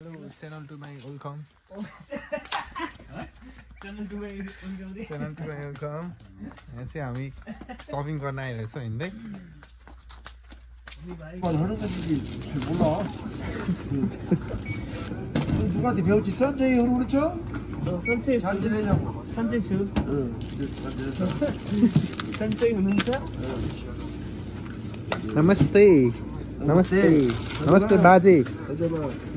Hello, channel to my welcome. Channel to my welcome. यहाँ चाहिँ हामी शपिङ गर्न आइरहेको छौँ हिँड्दै। 누구한테 배웠지? 선생님 그렇죠? 선생 수. 선생 हुनुहुन्छ? नमस्ते नमस्ते नमस्ते बाजे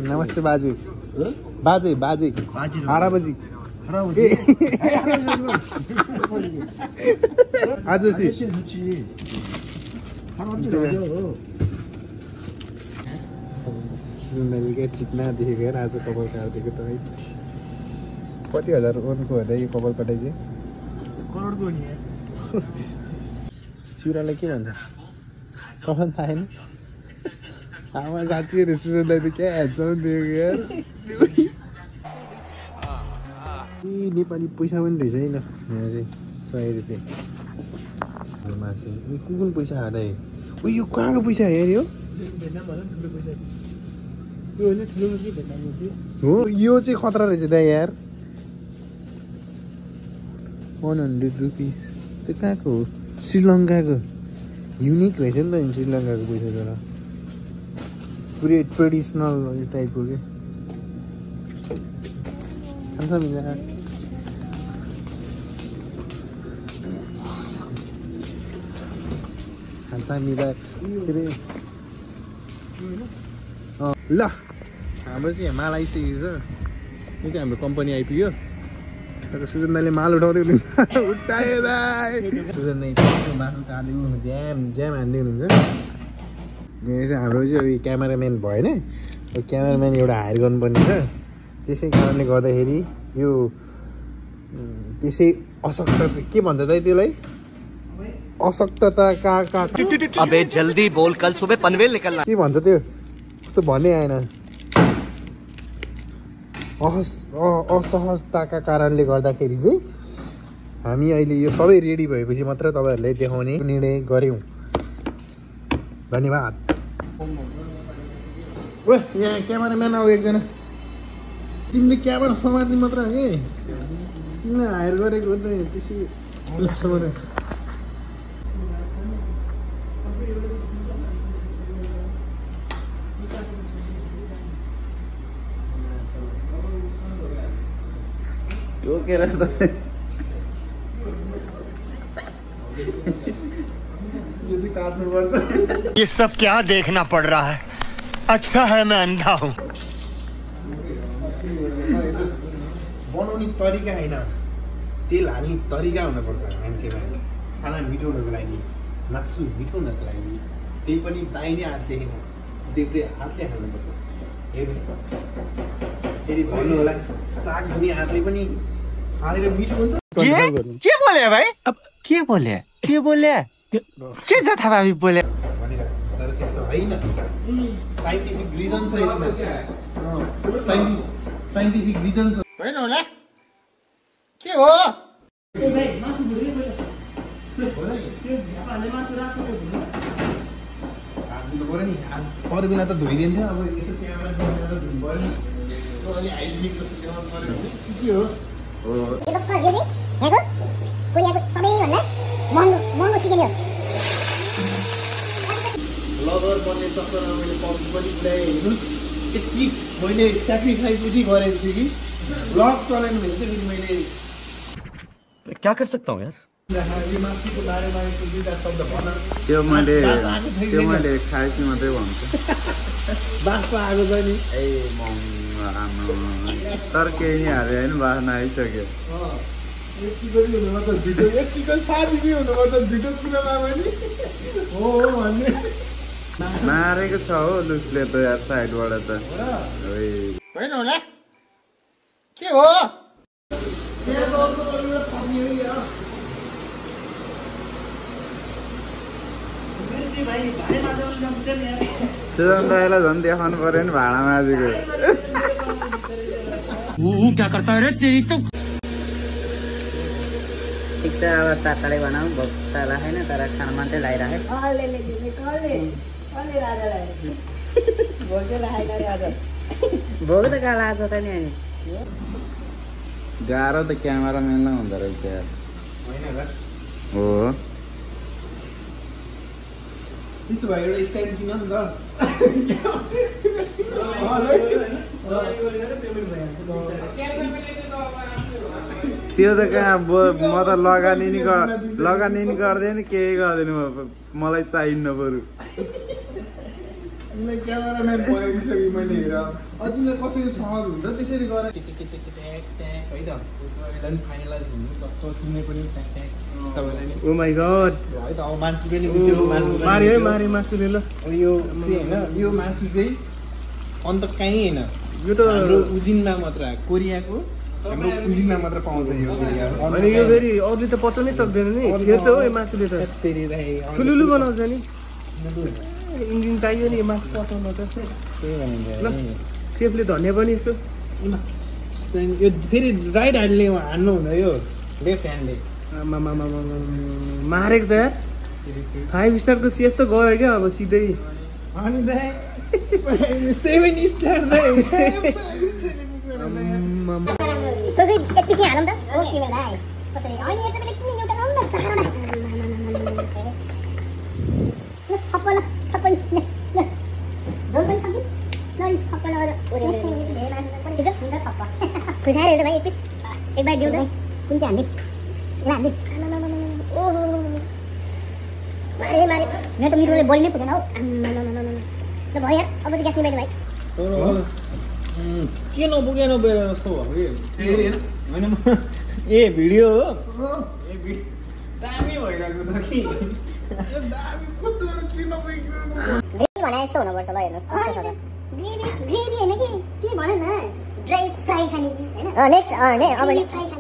नमस्ते बाजे बाजे बाजे हाराबजी 할아버지. आजोसी 좋지. 할아버지는 어디야? सुन्दरी क्या चिकना देखेको यार आज कपाल काटिदिएको त है कति हजार ओनको हुँदा यो कपाल कटाइदियो करोडको नि यार सुरालाई के भन्छ कपाल थाहा छैन आमा साँच्चीहरू सुरलाई त क्या ह्यान्डसम्म दिएको यार नेपाली पैसा पनि रहेछ है ल यहाँ चाहिँ 100 रुपियाँ मासु कुन पैसा हाल्दै ओ यो कहाँको पैसा हेर यो हो यो चाहिँ खतरा रहेछ त यार 100 रुपियाँ त्यो कहाँको हो श्रीलङ्काको युनिक रहेछ नि त श्रीलङ्काको पैसा तर पुरै ट्रेडिसनल टाइपको के खान्छ मिला खान्छ मिला के अरे ल हाम्रो चाहिँ यहाँ माल आइसकेको छ यो चाहिँ हाम्रो कम्पनी आइपुग्यो तर सुजन दाइले माल उठाउँदै हुनुहुन्छ उठाए दाइ सुजन दाइ मासु काट्दै ज्याम ज्याम हान्दै हुनुहुन्छ यहाँ चाहिँ हाम्रो चाहिँ क्यामेराम्यान भएन क्यामेराम्यान एउटा हायर गर्नुपर्ने छ त्यसै कारणले गर्दाखेरि यो त्यसै अशक्तता के भन्छ दाइ त्यसलाई अशक्तता का अबे जल्दी बोल कल सुबह पनवेल निकलना के भन्छ त्यो कस्तो भन्ने आएन असहजताका कारणले गर्दाखेरि चाहिँ हामी अहिले यो सबै रेडी भएपछि मात्र तपाईँहरूलाई देखाउने निर्णय गऱ्यौँ धन्यवाद ओ यहाँ क्यामेराम्यान आऊ एकजना तिमीले क्यामेरा समात्ने मात्र हो कि तिमीलाई हायर गरेको हो त त्यसै समात्ने ये सब क्या देखना पड़ रहा है अच्छा है मैं अंधा हूँ बनाउने तरिका होइन तेल हाल्ने तरिका हुनुपर्छ मान्छेमा खाना मिठो हुनको लागि मासु मिठो हुनको लागि त्यही पनि दाहिने हातले देब्रे हातले हाल्नुपर्छ हेर्नुहोस् फेरि भन्नु होला चाक हुने हातले पनि हालेर मिठो हुन्छ के बोले भाई अब के बोले के जथाभावी बोले भनेर तर त्यस्तो होइन साइन्टिफिक रिजन छ यसमा साइन्टिफिक रिजन छ होइन होला के हो मासु धुइले त्यो झ्यापाले मासु राख्नु हात धुनु पर्यो नि अरू बेला त धोइदिन्थ्यो अब यसो क्यामेरा धुनु पर्यो नि अलि हाइजिनिक जस्तो देखाउनु पर्यो भने के हो लगर बन्ने चक्करमा मैले पम्प पनि पुऱ्याएँ हेर्नुहोस् यति मैले सेक्रिफाइस यति गरेको थिएँ कि ब्लग चलाएन भने चाहिँ फेरि मैले क्या कर सकता हूँ यार यो मासुको बारेमा दुईवटा शब्द भन त्यो मैले खाएपछि मात्रै भन्छु बाँसमा आएको छ नि ए तर केही नि हाल्यो होइन बाँच्न आइसक्यो यतिको पनि हुनुपर्छ झुटो यतिको साथी पनि हुनुपर्छ झुटो कुरामा पनि हो भन्ने मारेको छ हो लुसले त यार साइडबाट त होइन होला के हो सुजन दाइलाई झन् देखाउनु पर्यो नि भाँडा माझेको क्या करता है रे तेरी तो ठिक छ अब चारटाले बनाऊ भोक त राखेन तर खाना मात्रै लगाइराखे भोग त काला आएको छ त नि अनि गाह्रो त क्यामेराम्यानलाई हुँदो रहेछ यार हो त्यसो भए एउटा स्ट्यान्ड किन नि त्यो त कहाँ म त लगानी नि गर्दैन केही गर्दैन मलाई चाहिन्न बरु क्यामेराम्यान बनाइदिइसकेँ मैले हेर अझै कसरी सहज हुन्छ त्यसरी गर है त फाइनलाइज हुनु सुन्ने पनि तपाईँलाई नि ओ माई गॉड है त अब मान्छे पनि त्यो मार्यो है मारे मासुले ल यो चाहिँ होइन यो मासु चाहिँ अन्त कहीँ होइन यो त हाम्रो उजिनमा मात्र कोरियाको हाम्रो उजिनमा मात्र पाउँछ यो अनि यो फेरि अरूले त पचाउनै सक्दैन नि छेर्छ हो यो मासुले त सुलुलु बनाउँछ नि इन्जिन चाहियो नि यो मासु पचाउन त ल सेफले धन्य पनि यसो यो फेरि राइट ह्यान्डले हान्नु हुँदैन यो लेफ्ट ह्यान्डले मारेको छ यार 5 स्टारको सेफ त गयो क्या अब सिधै अनि दाइ 7 स्टार दाइ तपाईँ एकपछि हालौँ त हो के बेला है कसरी अनि यता पनि किन एउटा लाउँ न चारवटा थप्पल थप्पल झोल पनि थप्दिउँ ल थप्पल लगाएर थप्पल खुसाएर एउटा भाइ एक पिस एक बाइट दिउँ त कुन चाहिँ हान्ने यसलाई हान्ने ओहो मारे मारे मेरो त मिरोले बोल्नै पुगेन हौ ल भयो यार अब त ग्यास निभाइदिनु भाइ के नपुगेन जस्तो भयो होइन ए भिडियो हो दामी भइरहेको छ कि दामी कस्तो के नपुगेको ग्रेभी भने जस्तो हुनुपर्छ ल हेर्नुहोस् कस्तो छ त ग्रेभी होइन कि तिमी भन न ड्राई फ्राई खाने कि हैन नेक्स्ट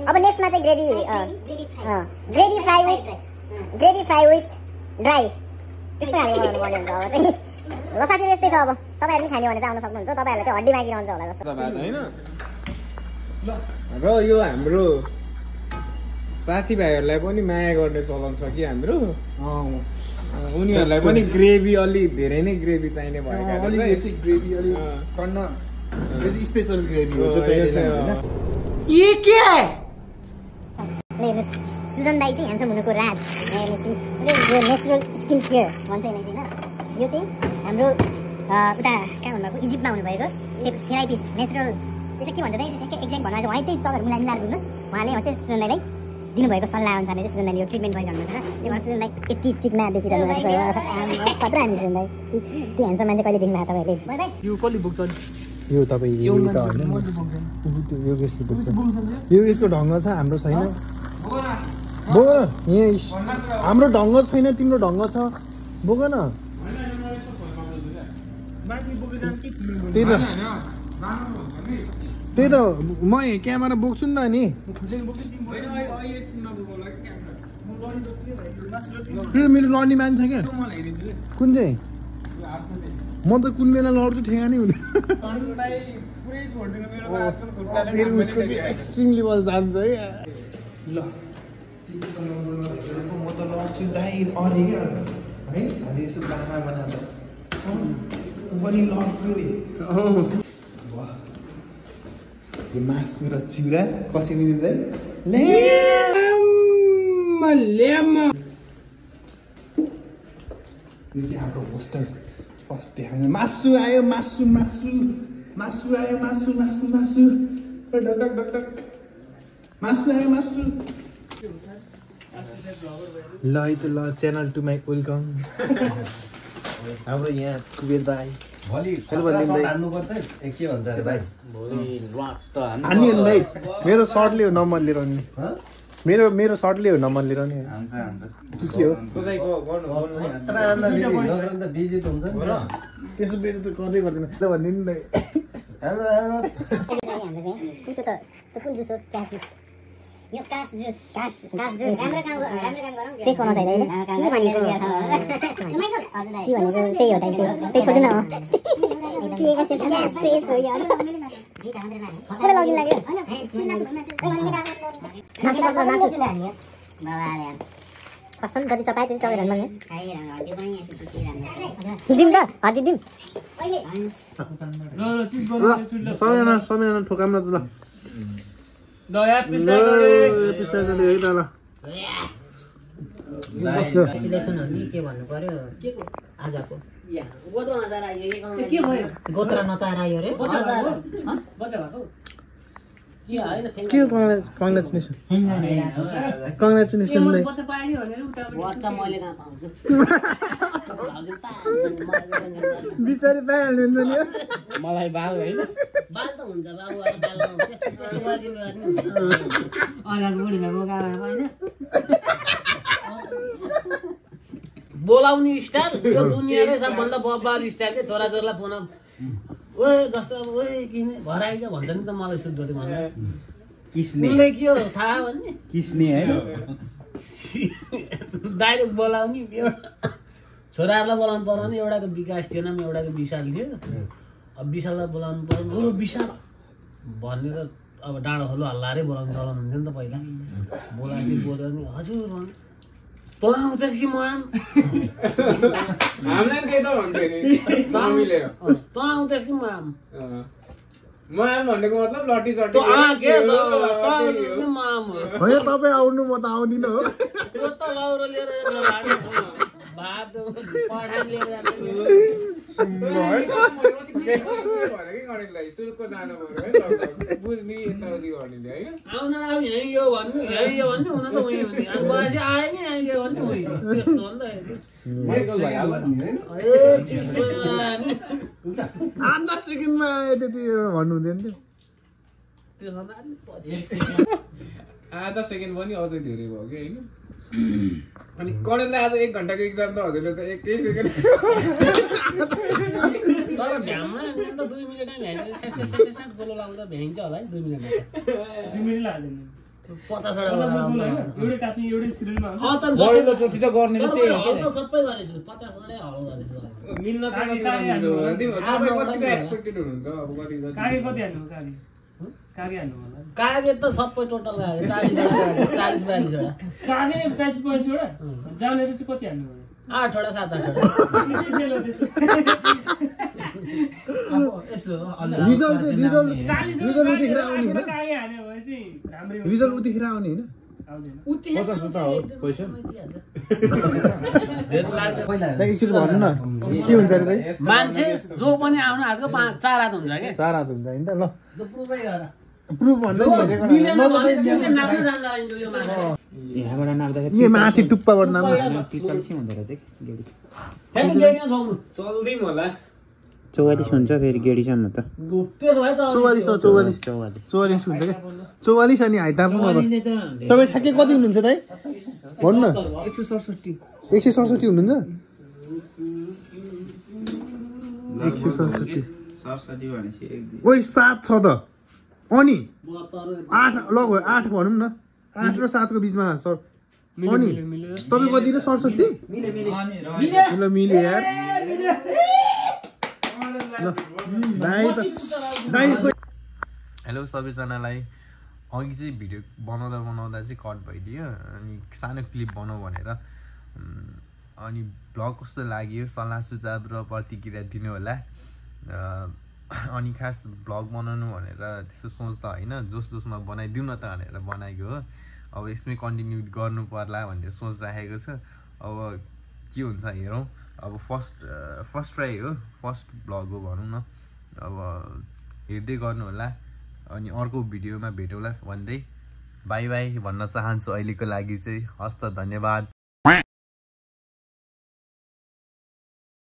अब नेक्स्टमा चाहिँ ग्रेभी फ्राई विथ ड्राई त्यस्तो खाने बनाउनु पर्ने हुन्छ अब चाहिँ ल साथीहरू यस्तै छ अब तपाईँहरू पनि खाने भने चाहिँ आउन सक्नुहुन्छ तपाईँहरूलाई चाहिँ हड्डी मागी रहन्छ होला जस्तो होइन र यो हाम्रो साथीभाइहरूलाई पनि माया गर्ने चलन छ कि हाम्रो उनीहरूलाई पनि ग्रेभी अलि धेरै नै ग्रेभी चाहिने भएको ग्रेभी अलि कन्न स्पेसल ग्रेभी हो सुजन दाई चाहिँ ह्यान्डसम हुनुको राज यो नेचुरल स्किन केयर भन्छ होइन यो चाहिँ हाम्रो उता कहाँ भन्नुभएको इजिप्टमा हुनुभएको थेरापिस्ट नेचुरल त्यो के भन्छ एक्ज्याक्ट भन्नु चाहिँ उहाँ त्यही तपाईँहरू मिलाएर बुझ्नुहोस् उहाँले चाहिँ सुजन दाईलाई दिनुभएको सल्लाह अनुसारले चाहिँ सुजन दाईले यो ट्रिटमेन्ट गरिरहनु हुन्छ त्यो भएर सुजन दाई यति चिकना देखिरहनु भएको छ खतरा हामी सुजन दाई त्यो ह्यान्डसम मान्छे कहिले देख्नु भएको तपाईँहरूले यो कसले बोक्छ नि यो तपाईँ योगेशको ढङ्ग छ हाम्रो छैन बोक न यहाँ हाम्रो ढङ्ग छैन तिम्रो ढङ्ग छ बोक न त्यही त म क्यामेरा बोक्छु नि त नि मेरो लड्ने मान्छे क्या कुन चाहिँ म त कुन बेला लड्छु ठेगानै हुँदैन एक्सट्रिम लेभल जान्छ है ल म त लड्छु दाइ अरे क्या है हामी यसो बाख्रा बनाएर पनि लड्छु नि मासु र चिउरा कसरी दिँदै यो चाहिँ हाम्रो होस्टल फर्स्ट देखाउने मासु आयो मासु आयो मासु ढकढक ढकढक मासु आयो मासु ल है त ल च्यानल टु माई वेलकम हाम्रो यहाँ कुबेर दाई हान्नेहरूलाई मेरो सर्टले हो नम्बर लिएर नि मेरो सर्टले हो नम्बर लिएर नि के हो त्यसो बेला त गर्दै गर्दैन भनिदिनु नि कुन जुस हो यो कास जुस राम्रो काम गरौँ टेस्ट बनाउँछ हैन सी भनेको त्यही हो दाइ त्यही छोड्दिन हो ग्यास टेस्ट हो यार थोरै लगिन लाग्यो कसम जति चपाए त्यति चपाइरहनु भने हड्डी पनि यहाँ टुटिरहन्छ दिउँ त हड्डी दिउँ सबैजना ठोकाम न त ल कन्ग्रेचुलेसन हो नि के भन्नु पर्यो आजको गोत्र नचाएर आयो रे के हो कङ्ग्रेचुलेसन कङ्ग्रेचुलेसन बच्चा मैले कहाँ पाउँछु बिस्तारै पाइहाल्नु हुन्छ नि मलाई बाल होइन बाल त हुन्छ बाबु अर्काको बुढीलाई बोकाएर होइन बोलाउने स्टाइल यो दुनियाँकै सबभन्दा बब्बाल स्टाइल के छोराछोरीलाई फोन ओए जस्तो अब ओए किने घर आइज भन्छ नि त मलाई शुद्धले भन्दा उसले के हो थाहा भन्ने किस्ने है डाइरेक्ट बोलाउने एउटा छोराहरूलाई बोलाउनु पर्ने एउटाको विकास थिएन एउटाको विशाल थियो अब विशाललाई बोलाउनु पर्ने हो विशाल भनेर अब डाँडो खोलो हल्लाएरै बोलाउनु चलाउनु हुन्थ्यो नि त पहिला बोलाएपछि बोल्यो नि हजुर भन्नु तँ आउँछस् कि म आम हामीलाई त्यही त भन्थ्यो नि तँ आउँछस् कि म आम म आम भनेको मतलब लट्टी सट्टी म आम हो होइन तपाईँ आउनु म त आउँदिनँ हो त्यो त लौरो लिएर भात पढाइ लिएर सुरुको जानु पर्यो है बुझ्ने यताउति गर्ने है आउन अब यहीँ यो भन्नु यहीँ यो भन्नु हुन त उहीँ हुने अब बसी आयो नि यहीँ यो भन्नु उहीँ त्यस्तो हो नि त आधा सेकेन्डमा आयो त्यति भन्नु हुँदैन थियो आधा सेकेन्ड पनि अझै धेरै भयो कि होइन अनि कलेजलाई आज 1 घन्टाको एक्जाम त हजुरले त 1 सेकेन्ड तर भ्याममा त 2 मिनेटै भ्याइन्छ स्याट गोलो लाउँदा भ्याइन्छ होला है 2 मिनेटमा 2 मिनेट लाग्दैन 50 वटा एउटै कापी एउटै सिरियलमा चोटि त गर्ने त त्यही हो हल त सबै गरेछु 50 वटै हल गरेछु मिल्न चाहिँ तपाईँ कतिको एक्सपेक्टेड हुनुहुन्छ अब कति कागे कति हाल्नु कागे हाल्नु होला कागे त सबै टोटल लाग्यो 40 वटा 40 42 वटा कागे 40 45 वटा जानेर चाहिँ कति हाल्नु होला 8 वटा 7 8 वटा अब यसो रिजल्ट उतिखेर आउने होइन कागे हाल्यो भने चाहिँ राम्रै हो रिजल्ट उतिखेर आउने होइन एकचोटि भन्नु न के हुन्छ अरे भाइ मान्छे जो पनि आउनु हातको 4 हात हुन्छ के 4 हात हुन्छ होइन त ल प्रुफै गर प्रुफ भन्दै यहाँबाट नाप्दाखेरि यो माथि टुप्पाबाट नाम 43 हुँदो रहेछ गेडी चल्दिम होला 44 हुन्छ फेरि गेडीसम्म त 44 हुन्छ क्या 44 अनि हाइट पनि अब तपाईँ ठ्याक्कै कति हुनुहुन्छ दाइ भन्नु न 167 हुनुहुन्छ 167 ओइ 7 छ त अनि 8 ल 8 भनौँ न 8 र 7 को बिचमा सर अनि तपाईँ कति र 67 ल मिल्यो यार हेलो सबैजनालाई अघि चाहिँ भिडियो बनाउँदा चाहिँ कट भइदियो अनि सानो क्लिप बनाऊ भनेर अनि भ्लग कस्तो लाग्यो सल्लाह सुझाव र प्रतिक्रिया दिनु होला अनि खास भ्लग बनाउनु भनेर त्यस्तो सोच त होइन जोसमा बनाइदिउँ न त भनेर बनाएको हो अब यसमै कन्टिन्यू गर्नु पर्ला भनेर सोच राखेको छ अब के हुन्छ हेरौँ अब फर्स्ट ट्राई हो फर्स्ट भ्लग हो भनौँ न अब हेर्दै गर्नु होला अनि अर्को भिडियोमा भेटौँला भन्दै बाई बाई भन्न चाहन्छु अहिलेको लागि चाहिँ हस् त धन्यवाद।